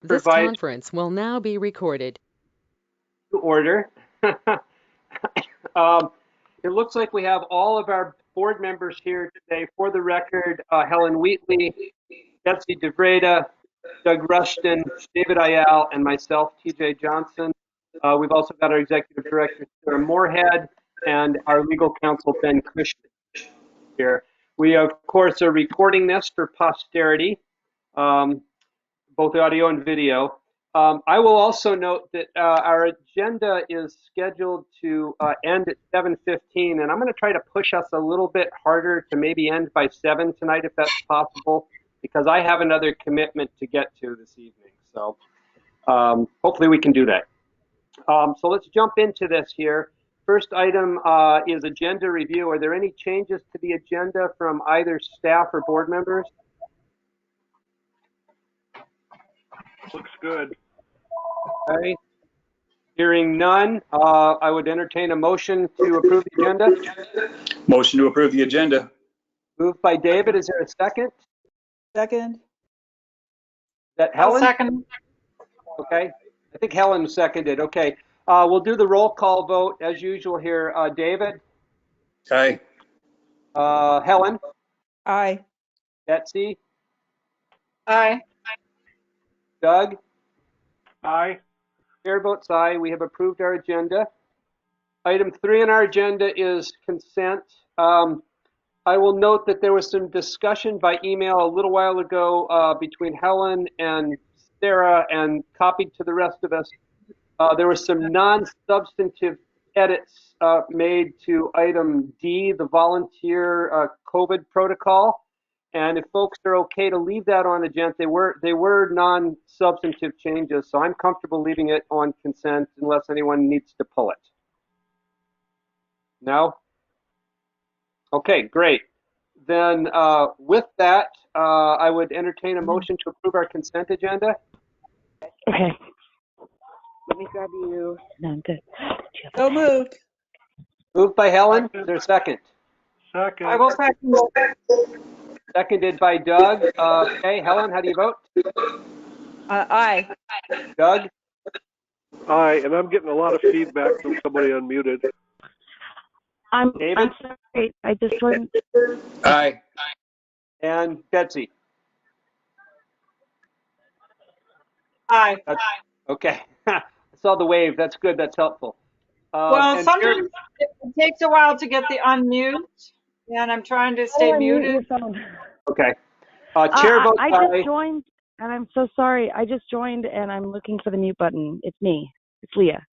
This conference will now be recorded. Order. It looks like we have all of our board members here today. For the record, Helen Wheatley, Betsy DeVreda, Doug Rushton, David Ayal, and myself, TJ Johnson. We've also got our executive director, Sarah Moorhead, and our legal counsel, Ben Cushman, here. We, of course, are recording this for posterity, both audio and video. I will also note that our agenda is scheduled to end at 7:15, and I'm going to try to push us a little bit harder to maybe end by 7 tonight, if that's possible, because I have another commitment to get to this evening. So hopefully we can do that. So let's jump into this here. First item is agenda review. Are there any changes to the agenda from either staff or board members? Looks good. Okay. Hearing none, I would entertain a motion to approve the agenda. Motion to approve the agenda. Moved by David. Is there a second? Second. Is that Helen? I'll second. Okay. I think Helen seconded. Okay. We'll do the roll call vote as usual here. David? Aye. Helen? Aye. Betsy? Aye. Doug? Aye. Chair votes aye. We have approved our agenda. Item 3 on our agenda is consent. I will note that there was some discussion by email a little while ago between Helen and Sarah and copied to the rest of us. There were some non-substantive edits made to item D, the volunteer COVID protocol. And if folks are okay to leave that on agenda, they were non-substantive changes, so I'm comfortable leaving it on consent unless anyone needs to pull it. No? Okay, great. Then with that, I would entertain a motion to approve our consent agenda. Okay. Let me grab you. No, I'm good. So moved. Moved by Helen. Is there a second? Second. I will second. Seconded by Doug. Okay, Helen, how do you vote? Aye. Doug? Aye, and I'm getting a lot of feedback from somebody unmuted. David? I'm sorry. I just joined. Aye. And Betsy? Aye. Okay. I saw the wave. That's good. That's helpful. Well, and sometimes it takes a while to get the unmute, and I'm trying to stay muted. Your phone. Okay. Chair votes I aye. just joined, and I'm so sorry. I just joined, and I'm looking for the mute button. It's me. It's Leah.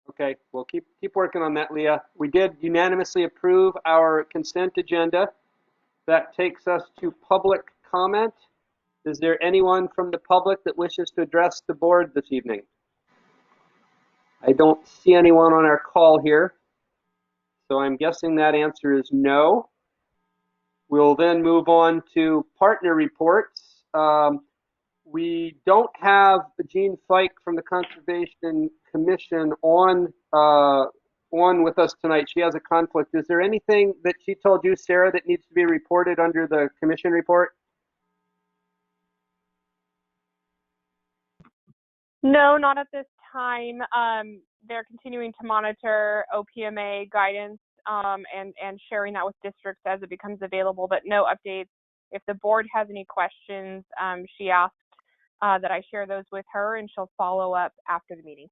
Okay, we'll keep working on that, Leah. We did unanimously approve our consent agenda. That takes us to public comment. Is there anyone from the public that wishes to address the board this evening? I don't see anyone on our call here, so I'm guessing that answer is no. We'll then move on to partner reports. We don't have Jean Fike from the Conservation Commission on with us tonight. She has a conflict. Is there anything that she told you, Sarah, that needs to be reported under the commission report? No, not at this time. They're continuing to monitor OPMA guidance and sharing that with districts as it becomes available, but no updates. If the board has any questions, she asked that I share those with her, and she'll follow up after the meeting.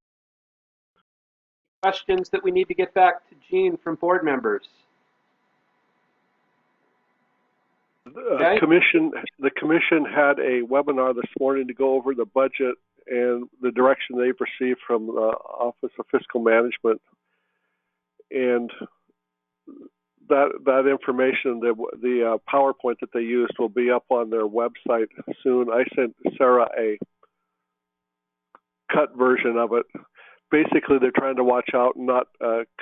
Questions that we need to get back to Jean from board members? Okay. The commission had a webinar this morning to go over the budget and the direction they've received from the Office of Fiscal Management, and that information, the PowerPoint that they used, will be up on their website soon. I sent Sarah a cut version of it. Basically, they're trying to watch out and not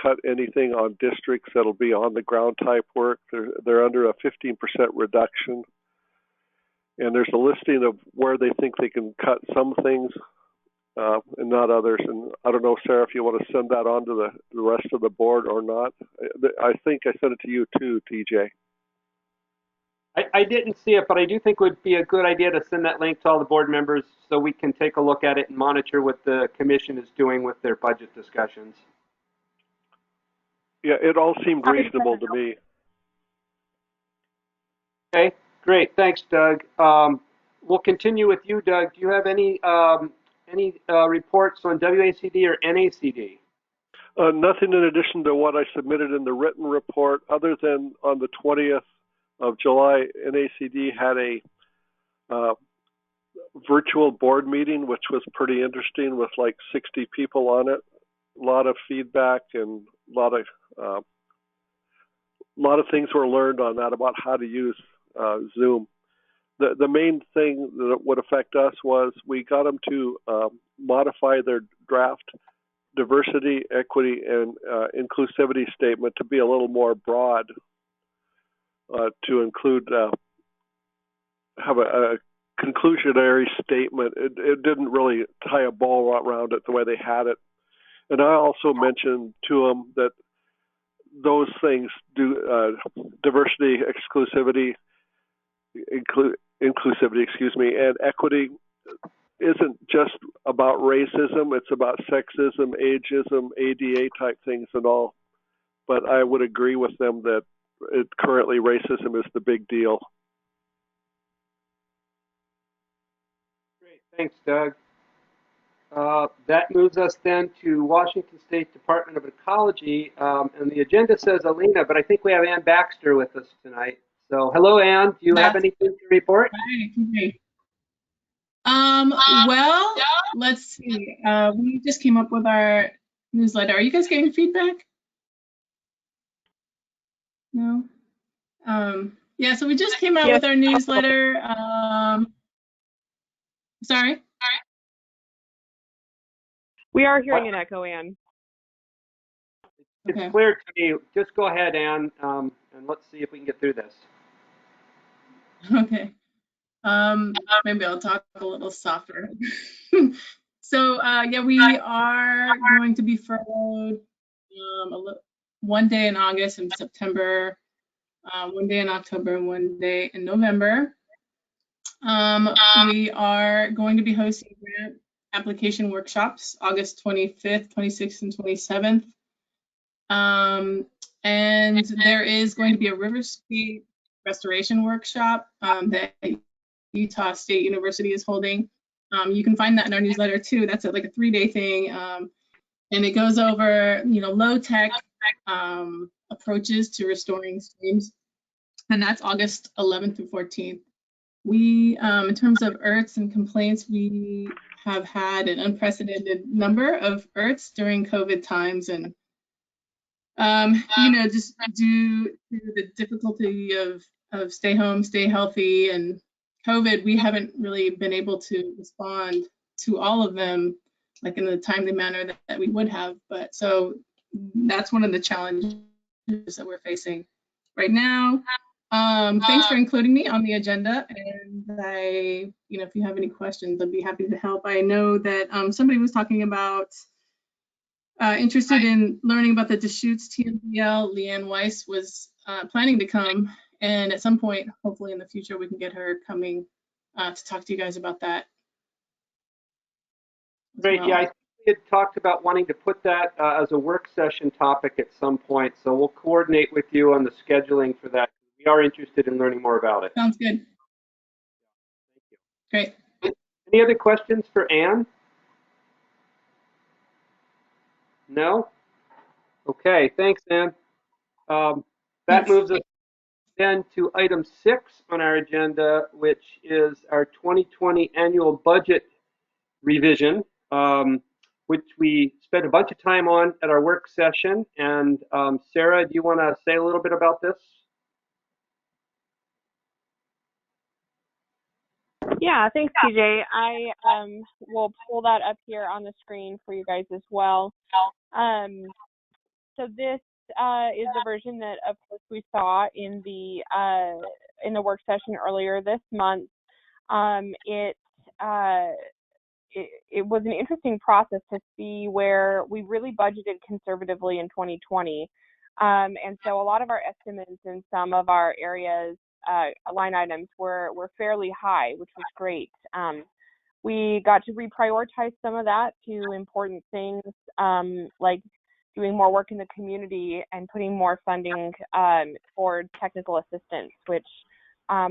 cut anything on districts that'll be on the ground type work. They're under a 15% reduction. And there's a listing of where they think they can cut some things and not others. And I don't know, Sarah, if you want to send that on to the rest of the board or not. I think I sent it to you too, TJ. I didn't see it, but I do think it would be a good idea to send that link to all the board members so we can take a look at it and monitor what the commission is doing with their budget discussions. Yeah, it all seemed reasonable to me. Okay, great. Thanks, Doug. We'll continue with you, Doug. Do you have any reports on WACD or NACD? Nothing in addition to what I submitted in the written report, other than on the 20th of July, NACD had a virtual board meeting, which was pretty interesting with like 60 people on it. A lot of feedback and a lot of things were learned on that about how to use Zoom. The main thing that would affect us was we got them to modify their draft diversity, equity, and inclusivity statement to be a little more broad, to include have a conclusionary statement. It didn't really tie a ball around it the way they had it. And I also mentioned to them that those things do diversity, exclusivity, inclusivity, and equity isn't just about racism. It's about sexism, ageism, ADA type things and all. But I would agree with them that currently racism is the big deal. Great, thanks, Doug. That moves us then to Washington State Department of Ecology, and the agenda says Alina, but I think we have Ann Baxter with us tonight. So, hello, Ann. Do you have anything to report? Hi. Well, let's see. We just came up with our newsletter. Are you guys getting feedback? No? Yeah, so we just came out with our newsletter. Sorry? We are hearing an echo, Ann. It's Okay. clear to me. Just go ahead, Ann, and let's see if we can get through this. Okay. Maybe I'll talk a little softer. So, yeah, we are going to be furloughed 1 day in August and September, 1 day in October, and 1 day in November. We are going to be hosting grant application workshops August 25th, 26th, and 27th. And there is going to be a riverscape restoration workshop that Utah State University is holding. You can find that in our newsletter too. That's like a 3-day thing. And it goes over, low tech approaches to restoring streams. And that's August 11th through 14th. We, in terms of ERTs and complaints, we have had an unprecedented number of ERTs during COVID times. And, just due to the difficulty of stay home, stay healthy, and COVID, we haven't really been able to respond to all of them like in the timely manner that we would have. But so that's one of the challenges that we're facing right now. Thanks for including me on the agenda. And if you have any questions, I'd be happy to help. I know that somebody was talking about interested in learning about the Deschutes TMDL. Leanne Weiss was planning to come, and at some point, hopefully in the future, we can get her coming to talk to you guys about that. Great. Well. Yeah, I think we had talked about wanting to put that as a work session topic at some point. So we'll coordinate with you on the scheduling for that. We are interested in learning more about it. Sounds good. Thank you. Great. Any other questions for Ann? No? Okay, thanks, Ann. That moves us then to item 6 on our agenda, which is our 2020 annual budget revision, which we spent a bunch of time on at our work session. And Sarah, do you want to say a little bit about this? Yeah, thanks, TJ. I will pull that up here on the screen for you guys as well. So this is the version that, of course, we saw in the work session earlier this month. It was an interesting process to see where we really budgeted conservatively in 2020. And so a lot of our estimates in some of our areas line items were fairly high, which was great. We got to reprioritize some of that to important things like doing more work in the community and putting more funding for technical assistance, which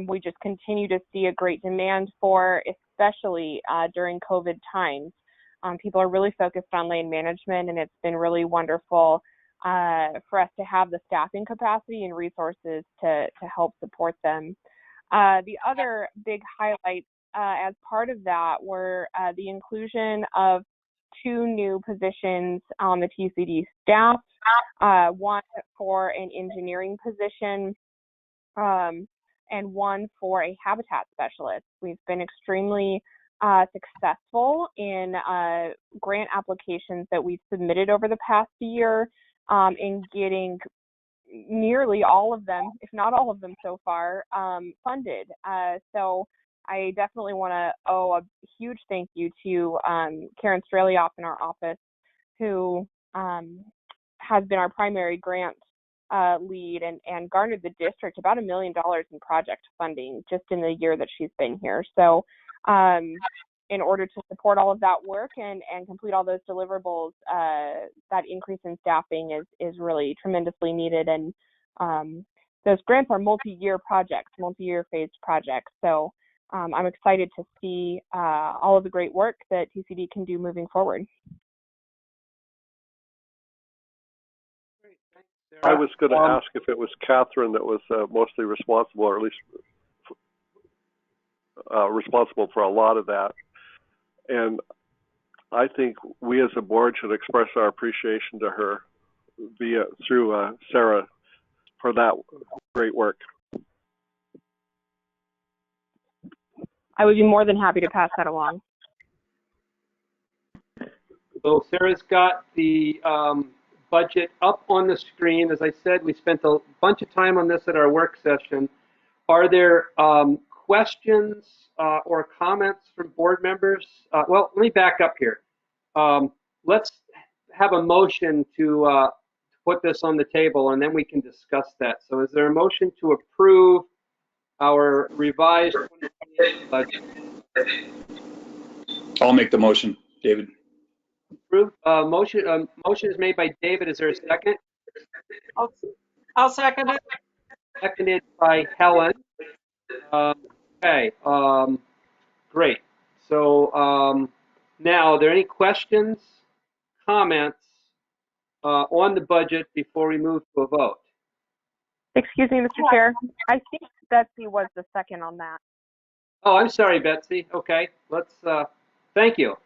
we just continue to see a great demand for, especially during COVID times. People are really focused on land management, and it's been really wonderful for us to have the staffing capacity and resources to help support them. The other big highlights as part of that were the inclusion of 2 new positions on the TCD staff, one for an engineering position and one for a habitat specialist. We've been extremely successful in grant applications that we've submitted over the past year in getting nearly all of them, if not all of them so far, funded. So I definitely want to owe a huge thank you to Karen Strelioff in our office, who has been our primary grant lead and garnered the district about $1 million in project funding just in the year that she's been here. So in order to support all of that work and complete all those deliverables, that increase in staffing is really tremendously needed. And those grants are multi-year projects, multi-year phased projects. So I'm excited to see all of the great work that TCD can do moving forward. Great, thanks, Sarah. I was going to ask if it was Catherine that was mostly responsible, or at least responsible for a lot of that. And I think we as a board should express our appreciation to her through Sarah for that great work. I would be more than happy to pass that along. So Sarah's got the budget up on the screen. As I said, we spent a bunch of time on this at our work session. Are there questions or comments from board members? Well, let me back up here. Let's have a motion to put this on the table, and then we can discuss that. So is there a motion to approve our revised 2028 budget? I'll make the motion, David. Approved. Motion is made by David. Is there a second? I'll second it. Seconded by Helen. Okay. Great. So now, are there any questions, comments on the budget before we move to a vote? Excuse me, Mr. Chair. I think Betsy was the second on that. Oh, I'm sorry, Betsy. Okay, let's, thank you.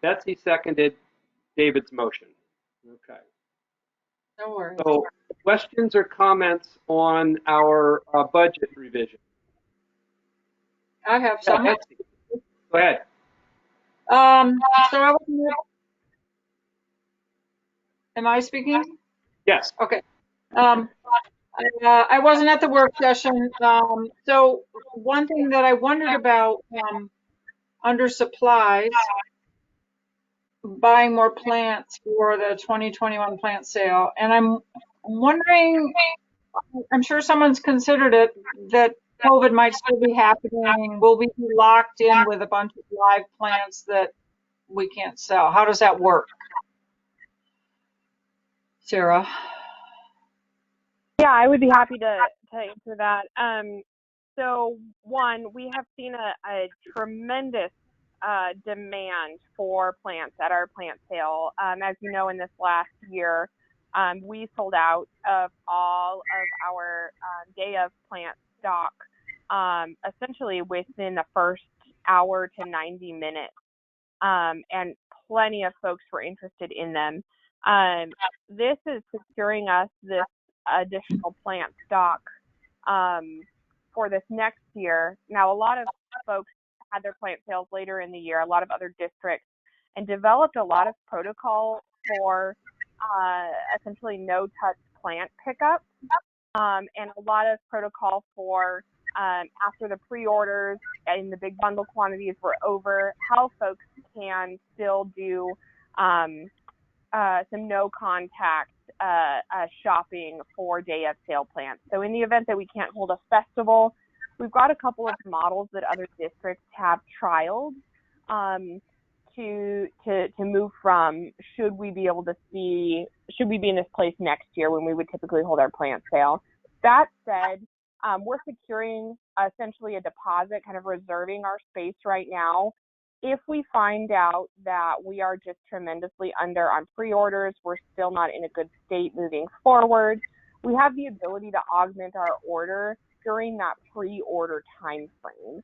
Betsy seconded David's motion. Okay. No worries. So questions or comments on our budget revision? I have some. Betsy, go ahead. So I wasn't, am I speaking? Yes. Okay. I wasn't at the work session. So one thing that I wondered about under supplies, buying more plants for the 2021 plant sale. And I'm wondering, I'm sure someone's considered it, that COVID might still be happening. Will we be locked in with a bunch of live plants that we can't sell? How does that work? Sarah? Yeah, I would be happy to answer that. So one, we have seen a tremendous demand for plants at our plant sale. As you know, in this last year, we sold out of all of our day of plant stock, essentially within the first hour to 90 minutes. And plenty of folks were interested in them. This is securing us this additional plant stock for this next year. Now, a lot of folks had their plant sales later in the year, a lot of other districts, and developed a lot of protocol for essentially no-touch plant pickup, and a lot of protocol for after the pre-orders and the big bundle quantities were over, how folks can still do some no-contact shopping for day of sale plants. So in the event that we can't hold a festival, we've got a couple of models that other districts have trialed to move from. Should we be in this place next year when we would typically hold our plant sale? That said, we're securing essentially a deposit, kind of reserving our space right now. If we find out that we are just tremendously under on pre-orders, we're still not in a good state moving forward, we have the ability to augment our order during that pre-order time frame.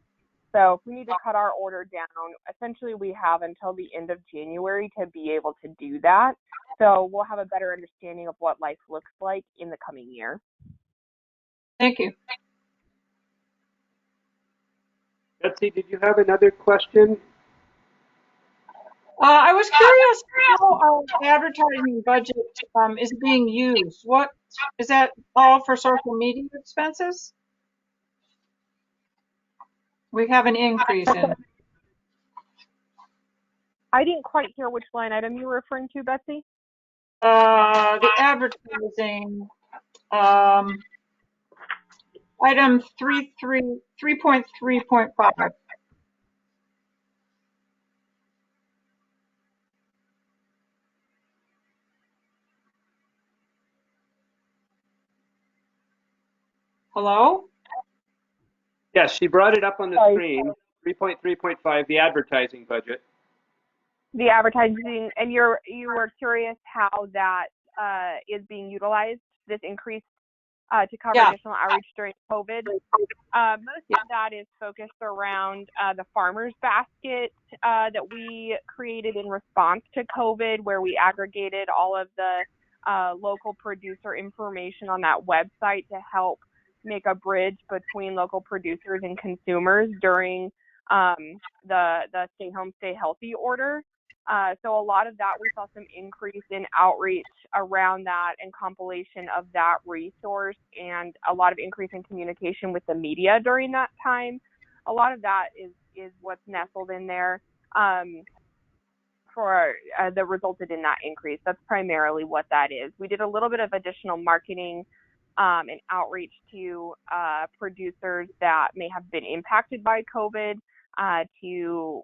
So if we need to cut our order down, essentially we have until the end of January to be able to do that. So we'll have a better understanding of what life looks like in the coming year. Thank you. Betsy, did you have another question? I was curious how our advertising budget is being used. What is that all for social media expenses? We have an increase in. I didn't quite hear which line item you were referring to, Betsy. The advertising item 3.3.5. Hello? Yes, she brought it up on the screen. 3.3.5, the advertising budget. The advertising, and you were curious how that is being utilized, this increase to cover additional outreach during COVID. Most of that is focused around the farmer's basket that we created in response to COVID, where we aggregated all of the local producer information on that website to help make a bridge between local producers and consumers during the stay home, stay healthy order. So a lot of that, we saw some increase in outreach around that and compilation of that resource, and a lot of increase in communication with the media during that time. A lot of that is what's nestled in there for that resulted in that increase. That's primarily what that is. We did a little bit of additional marketing and outreach to producers that may have been impacted by COVID to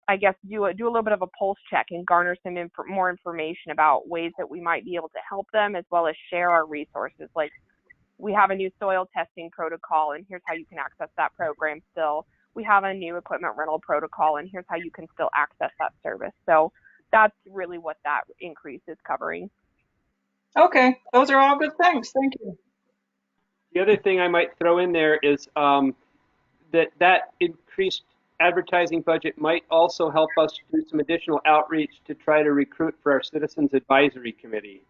I guess do a little bit of a pulse check and garner some more information about ways that we might be able to help them, as well as share our resources. Like, we have a new soil testing protocol, and here's how you can access that program still. We have a new equipment rental protocol, and here's how you can still access that service. So that's really what that increase is covering. Okay, those are all good things. Thank you. The other thing I might throw in there is that increased advertising budget might also help us do some additional outreach to try to recruit for our Citizens Advisory Committee.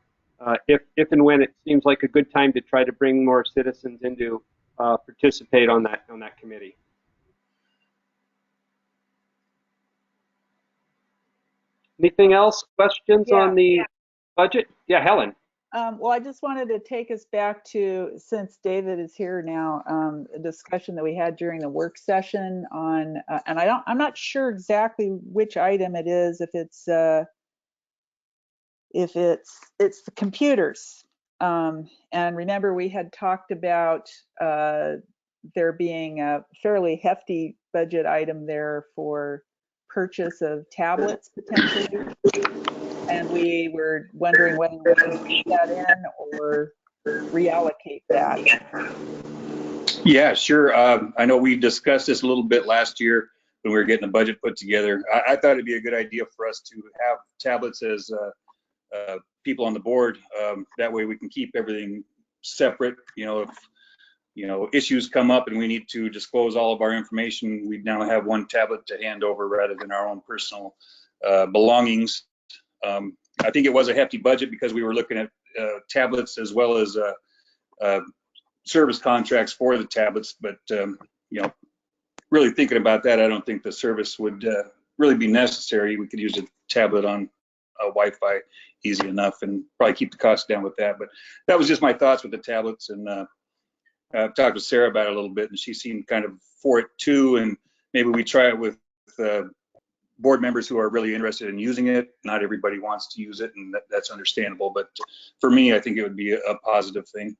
If and when it seems like a good time to try to bring more citizens in to participate on that committee. Anything else? Questions on the budget? Yeah, Helen. Well, I just wanted to take us back to, since David is here now, a discussion that we had during the work session on, and I'm not sure exactly which item it is. If it's the computers, and remember we had talked about there being a fairly hefty budget item there for purchase of tablets potentially. And we were wondering whether we should keep that in or reallocate that. Yeah, sure. I know we discussed this a little bit last year when we were getting the budget put together. I thought it'd be a good idea for us to have tablets as people on the board. That way we can keep everything separate. If issues come up and we need to disclose all of our information, we now have one tablet to hand over rather than our own personal belongings. I think it was a hefty budget because we were looking at tablets as well as service contracts for the tablets. But really thinking about that, I don't think the service would really be necessary. We could use a tablet on Wi-Fi easy enough and probably keep the cost down with that. But that was just my thoughts with the tablets. And I've talked with Sarah about it a little bit, and she seemed kind of for it too. And maybe we try it with board members who are really interested in using it. Not everybody wants to use it, and that's understandable. But for me, I think it would be a positive thing.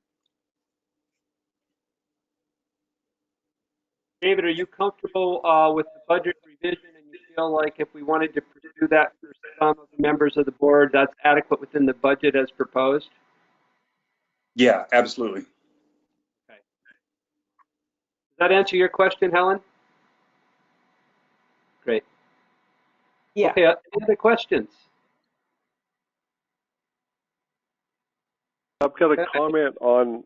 David, are you comfortable with the budget revision, and you feel like if we wanted to pursue that for some of the members of the board, that's adequate within the budget as proposed? Yeah, absolutely. Okay. Does that answer your question, Helen? Great. Yeah. Okay, any other questions? I've got a comment on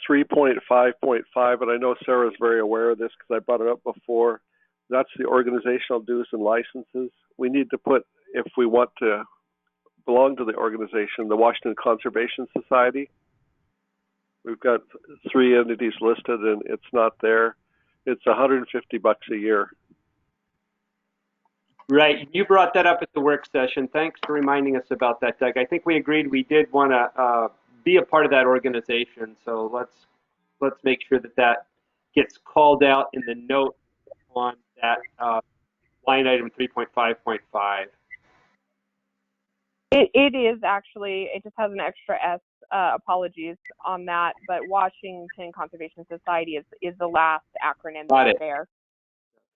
3.5.5, and I know Sarah's very aware of this because I brought it up before. That's the organizational dues and licenses. We need to put, if we want to belong to the organization, the Washington Conservation Society. We've got 3 entities listed, and it's not there. It's $150 a year. Right. You brought that up at the work session. Thanks for reminding us about that, Doug. I think we agreed we did want to be a part of that organization. So let's make sure that that gets called out in the note on that line item 3.5.5. It is actually, it just has an extra S, apologies on that, but Washington Conservation Society is the last acronym that's there.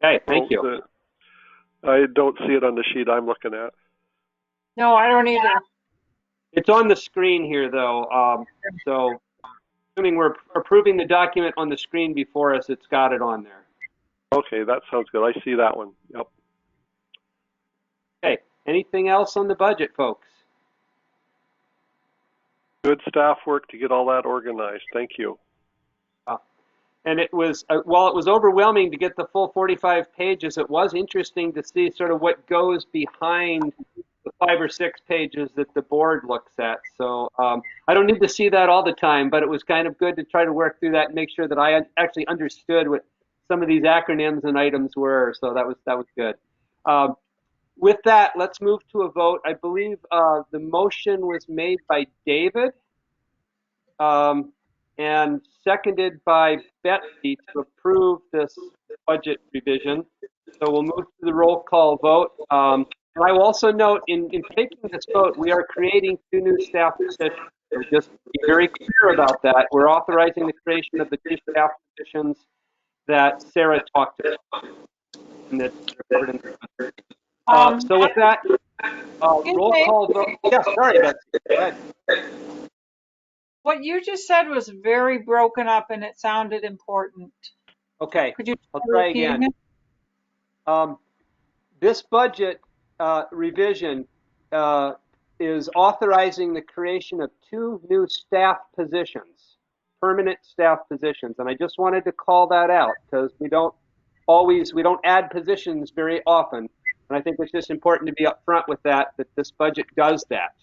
Okay, thank you. I don't see it on the sheet I'm looking at. No, I don't either. It's on the screen here, though. So assuming we're approving the document on the screen before us, it's got it on there. Okay, that sounds good. I see that one. Yep. Okay, anything else on the budget, folks? Good staff work to get all that organized. Thank you. And it was, while it was overwhelming to get the full 45 pages, it was interesting to see sort of what goes behind the 5 or 6 pages that the board looks at. So I don't need to see that all the time, but it was kind of good to try to work through that and make sure that I actually understood what some of these acronyms and items were. So that was good. With that, let's move to a vote. I believe the motion was made by David. And seconded by Betsy to approve this budget revision. So we'll move to the roll call vote. And I will also note, in taking this vote, we are creating 2 new staff positions. So just be very clear about that. We're authorizing the creation of the 2 staff positions that Sarah talked about. And that's so with that, roll call vote. Yes, sorry, Betsy. Go ahead. What you just said was very broken up and it sounded important. Okay, Could you I'll try again. This budget revision is authorizing the creation of 2 new staff positions, permanent staff positions. And I just wanted to call that out because we don't add positions very often. And I think it's just important to be upfront with that this budget does that.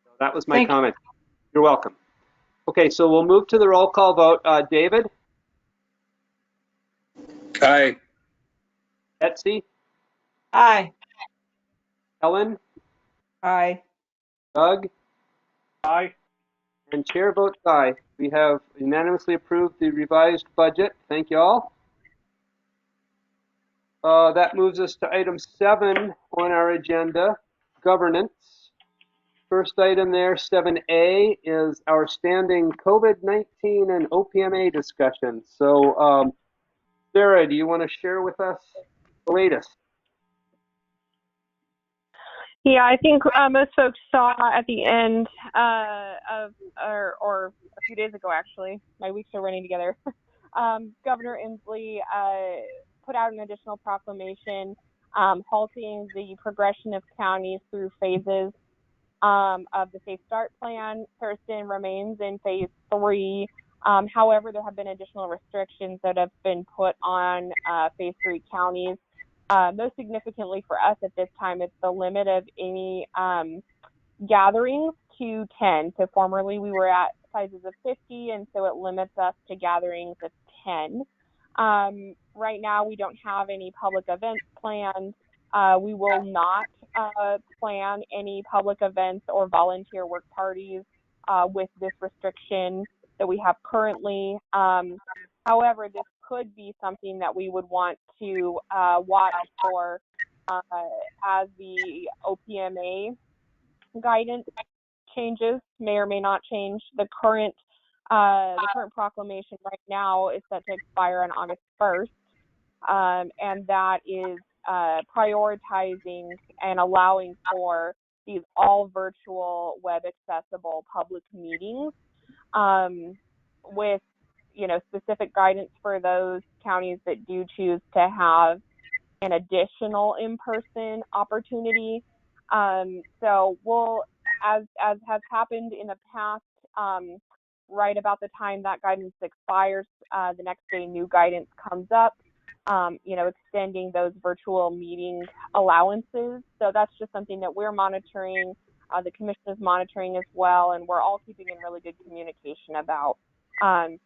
So that was my comment. You're welcome. Okay, so we'll move to the roll call vote. David? Aye. Betsy? Aye. Helen? Aye. Doug? Aye. And chair votes aye. We have unanimously approved the revised budget. Thank you all. That moves us to item 7 on our agenda, governance. First item there, 7A, is our standing COVID-19 and OPMA discussion. So, Sarah, do you want to share with us the latest? Yeah, I think most folks saw at the end or a few days ago, actually, my weeks are running together, Governor Inslee put out an additional proclamation halting the progression of counties through phases of the Safe Start plan. Thurston remains in phase 3. However, there have been additional restrictions that have been put on phase 3 counties. Most significantly for us at this time, it's the limit of any gatherings to 10. So formerly we were at sizes of 50, and so it limits us to gatherings of 10. Right now we don't have any public events planned. We will not plan any public events or volunteer work parties with this restriction that we have currently. However, this could be something that we would want to watch for as the OPMA guidance changes, may or may not change. The current proclamation right now is set to expire on August 1st, and that is prioritizing and allowing for these all virtual, web accessible public meetings, with specific guidance for those counties that do choose to have an additional in-person opportunity. So we'll, as has happened in the past, right about the time that guidance expires, the next day new guidance comes up, extending those virtual meeting allowances. So that's just something that we're monitoring. The commission is monitoring as well, and we're all keeping in really good communication about.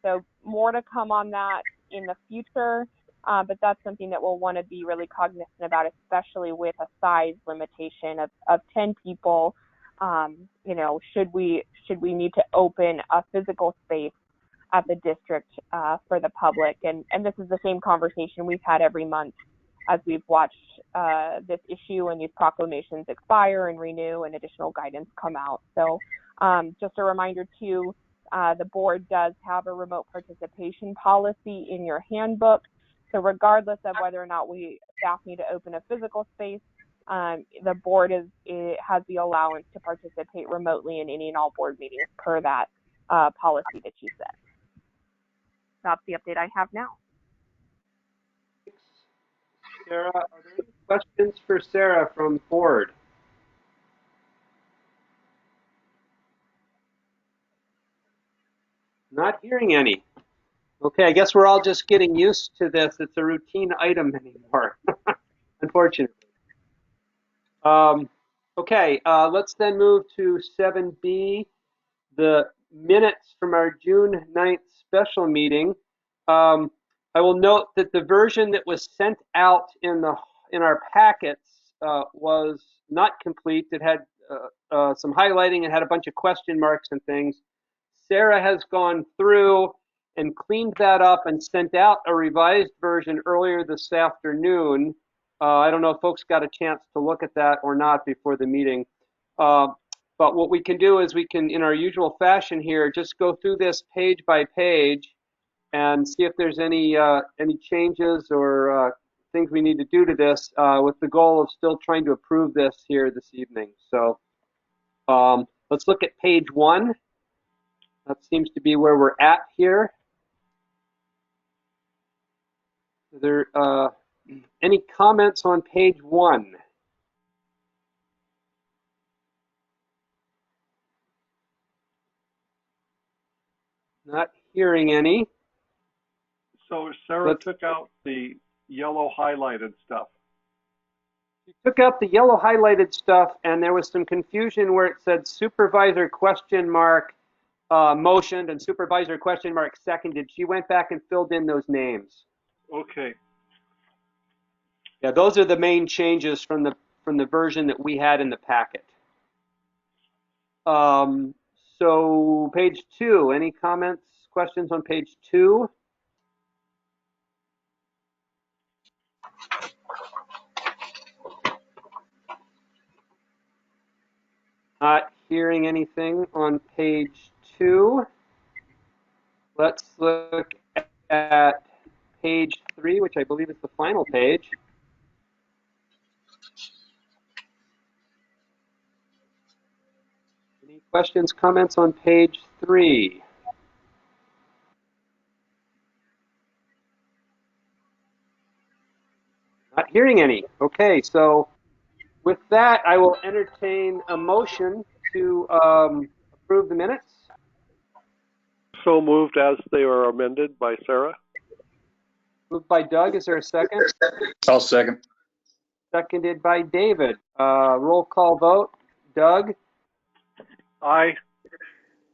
So more to come on that in the future, but that's something that we'll want to be really cognizant about, especially with a size limitation of 10 people. Should we need to open a physical space at the district for the public? And this is the same conversation we've had every month as we've watched this issue and these proclamations expire and renew and additional guidance come out. So just a reminder too, the board does have a remote participation policy in your handbook. So regardless of whether or not staff need to open a physical space, the board has the allowance to participate remotely in any and all board meetings per that policy that you set. That's the update I have now. Sarah, are there any questions for Sarah from board? Not hearing any. Okay, I guess we're all just getting used to this. It's a routine item anymore, unfortunately. Okay, let's then move to 7B, the minutes from our June 9th special meeting. I will note that the version that was sent out in our packets was not complete. It had some highlighting. It had a bunch of question marks and things. Sarah has gone through and cleaned that up and sent out a revised version earlier this afternoon. I don't know if folks got a chance to look at that or not before the meeting. But what we can do is we can, in our usual fashion here, just go through this page by page and see if there's any changes or things we need to do to this, with the goal of still trying to approve this here this evening. So let's look at page 1. That seems to be where we're at here. Are there any comments on page 1? Not hearing any. So Sarah took out the yellow highlighted stuff. She took out the yellow highlighted stuff, and there was some confusion where it said supervisor question mark motioned and supervisor question mark seconded. She went back and filled in those names. Okay. Yeah, those are the main changes from the version that we had in the packet. So page 2, any comments, questions on page 2? Not hearing anything on page 2. Let's look at page 3, which I believe is the final page. Any questions, comments on page 3? Not hearing any. Okay, so with that, I will entertain a motion to approve the minutes. So moved as they are amended by Sarah. Moved by Doug. Is there a second? I'll second. Seconded by David. Roll call vote. Doug? Aye.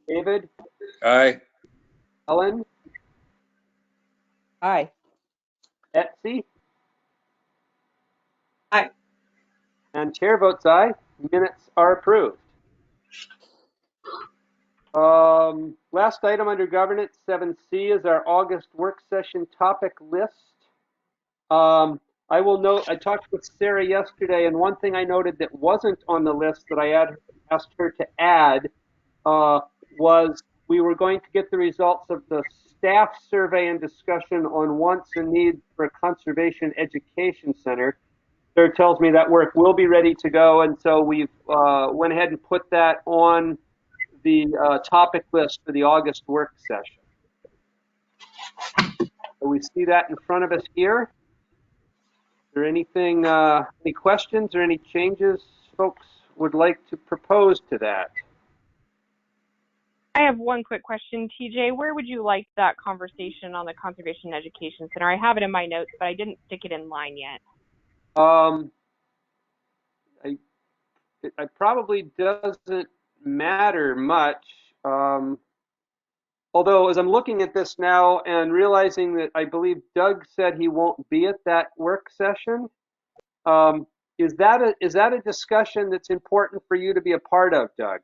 David? Aye. Ellen? Aye. Etsy? Aye. And chair votes aye. Minutes are approved. Last item under governance, 7C, is our August work session topic list. I will note, I talked with Sarah yesterday, and one thing I noted that wasn't on the list that I had asked her to add was we were going to get the results of the staff survey and discussion on wants and needs for a conservation education center. Sarah tells me that work will be ready to go, and so we've went ahead and put that on the topic list for the August work session. So we see that in front of us here. Is there anything, any questions or any changes folks would like to propose to that? I have one quick question, TJ. Where would you like that conversation on the Conservation Education Center? I have it in my notes, but I didn't stick it in line yet. It probably doesn't matter much. Although, as I'm looking at this now and realizing that I believe Doug said he won't be at that work session, is that a discussion that's important for you to be a part of, Doug?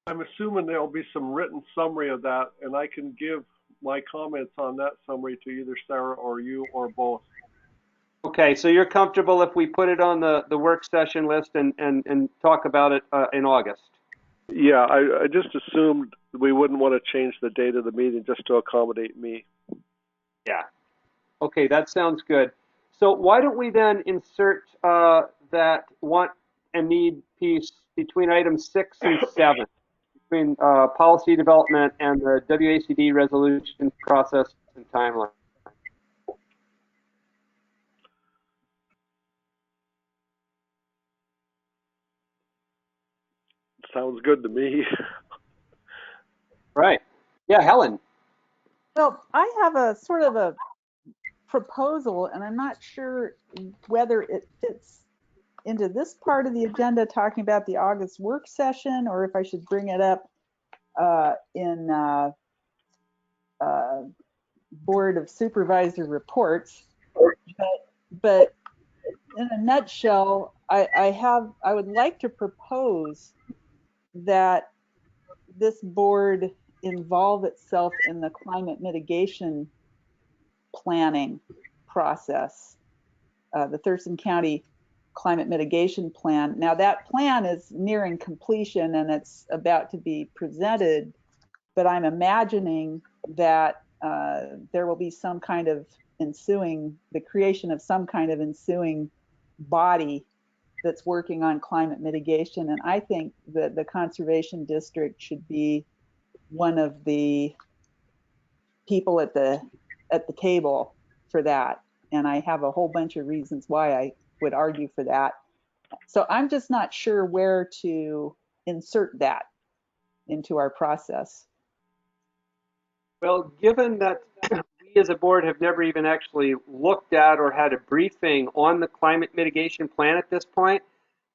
I'm assuming there'll be some written summary of that, and I can give my comments on that summary to either Sarah or you or both. Okay, so you're comfortable if we put it on the work session list and talk about it in August? Yeah, I just assumed we wouldn't want to change the date of the meeting just to accommodate me. Yeah. Okay, that sounds good. So why don't we then insert that want and need piece between items 6 and 7, between policy development and the WACD resolution process and timeline. Sounds good to me. Right. Yeah, Helen. Well, I have a sort of a proposal, and I'm not sure whether it fits into this part of the agenda talking about the August work session, or if I should bring it up in Board of Supervisor reports. But in a nutshell, I would like to propose that this board involve itself in the climate mitigation planning process, the Thurston County Climate Mitigation Plan. Now that plan is nearing completion and it's about to be presented, but I'm imagining that there will be some kind of the creation of some kind of ensuing body that's working on climate mitigation. And I think that the Conservation District should be one of the people at the table for that. And I have a whole bunch of reasons why I would argue for that. So I'm just not sure where to insert that into our process. Well, given that we as a board have never even actually looked at or had a briefing on the climate mitigation plan at this point,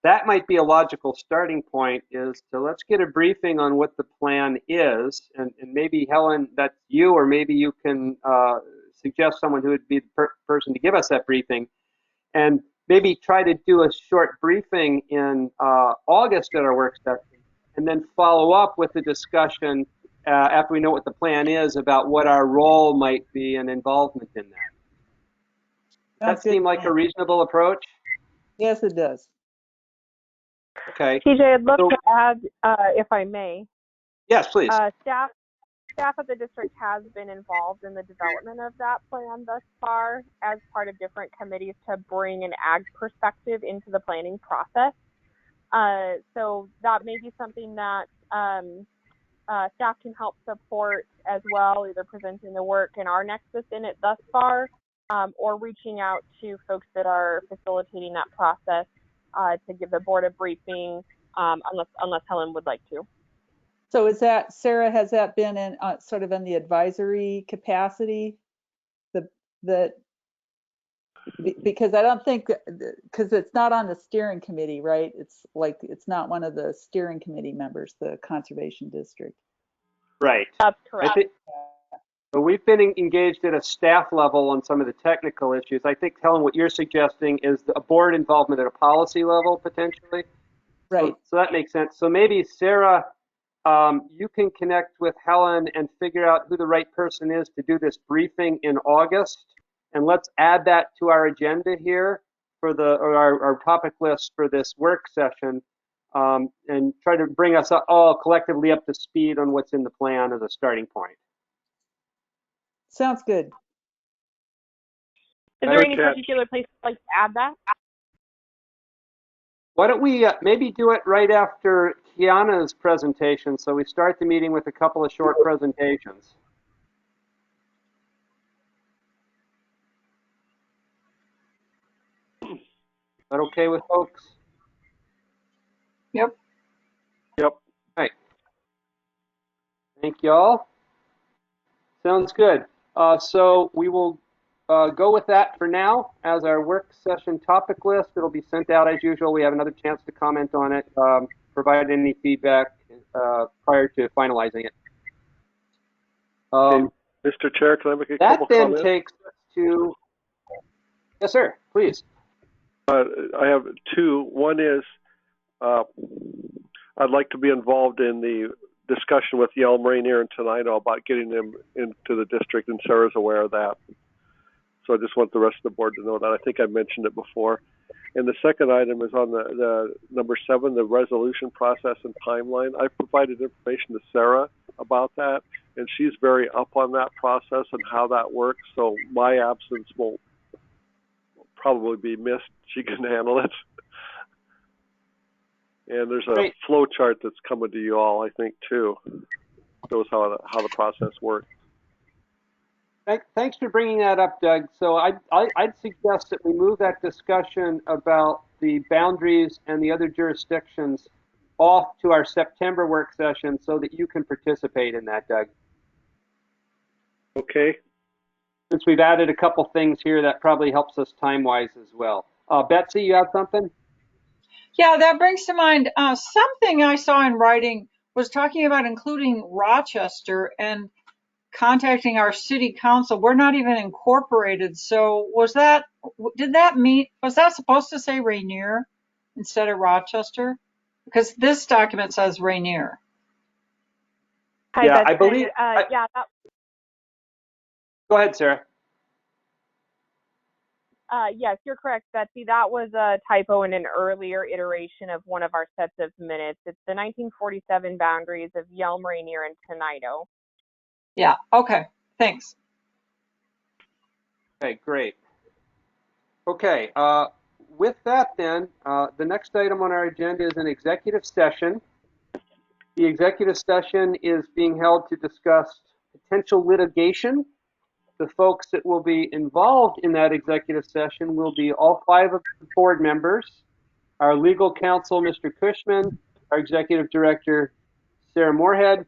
that might be a logical starting point, is to let's get a briefing on what the plan is, and maybe Helen, that's you, or maybe you can suggest someone who would be the person to give us that briefing, and maybe try to do a short briefing in August at our work session, and then follow up with the discussion after we know what the plan is about what our role might be and involvement in that. Does that seem like a reasonable approach? Yes, it does. Okay. TJ, I'd love to add, if I may. Yes, please. Staff at the district has been involved in the development of that plan thus far as part of different committees to bring an ag perspective into the planning process. So that may be something that staff can help support as well, either presenting the work in our nexus in it thus far, or reaching out to folks that are facilitating that process to give the board a briefing, unless Helen would like to. So is that, Sarah, has that been in sort of in the advisory capacity? Because I don't think, because it's not on the steering committee, right? It's like, it's not one of the steering committee members, the Conservation District. Right. That's correct. So we've been engaged at a staff level on some of the technical issues. I think, Helen, what you're suggesting is a board involvement at a policy level, potentially. Right. So that makes sense. So maybe, Sarah, you can connect with Helen and figure out who the right person is to do this briefing in August. and let's add that to our agenda here for our topic list for this work session, and try to bring us all collectively up to speed on what's in the plan as a starting point. Sounds good. Is there any particular place you'd like to add that? Why don't we maybe do it right after Kiana's presentation, so we start the meeting with a couple of short presentations. Is that okay with folks? Yep. Yep. All right. Thank you all. Sounds good. So we will go with that for now as our work session topic list. It'll be sent out as usual. We have another chance to comment on it, provide any feedback prior to finalizing it. Mr. Chair, can I make a couple that then comments? takes us to, yes, sir, please. I have two. One is I'd like to be involved in the discussion with Yelm, Rainier, and Tenino about getting them into the district, and Sarah's aware of that. So I just want the rest of the board to know that. I think I mentioned it before. And the second item is on the number 7, the resolution process and timeline. I provided information to Sarah about that, and she's very up on that process and how that works. So my absence will probably be missed. She can handle it. And there's a flow chart that's coming to you all, I think, too. Shows how the process works. Thanks for bringing that up, Doug. So I'd suggest that we move that discussion about the boundaries and the other jurisdictions off to our September work session so that you can participate in that, Doug. Okay. Since we've added a couple things here, that probably helps us time-wise as well. Betsy, you have something? Yeah, that brings to mind something I saw in writing was talking about including Rochester and contacting our city council. We're not even incorporated. So was that supposed to say Rainier instead of Rochester? Because this document says Rainier. Hi, Yeah, Betsy. I believe. Go ahead, Sarah. Yes, you're correct, Betsy. That was a typo in an earlier iteration of one of our sets of minutes. It's the 1947 boundaries of Yelm, Rainier, and Tenino. Yeah, okay, thanks. Okay, great. Okay, with that then, the next item on our agenda is an executive session. The executive session is being held to discuss potential litigation. The folks that will be involved in that executive session will be all 5 of the board members, our legal counsel, Mr. Cushman, our executive director, Sarah Moorhead.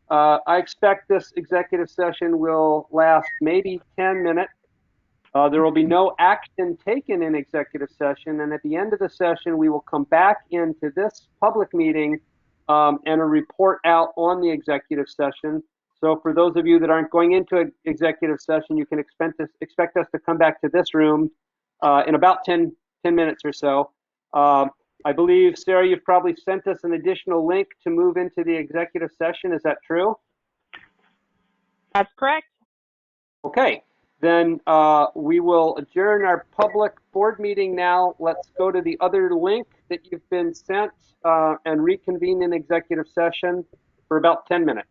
I expect this executive session will last maybe 10 minutes. There will be no action taken in executive session, and at the end of the session, we will come back into this public meeting and a report out on the executive session. So for those of you that aren't going into an executive session, you can expect us to come back to this room in about 10 minutes or so. I believe, Sarah, you've probably sent us an additional link to move into the executive session. Is that true? That's correct. Okay. Then we will adjourn our public board meeting now. Let's go to the other link that you've been sent and reconvene in executive session for about 10 minutes.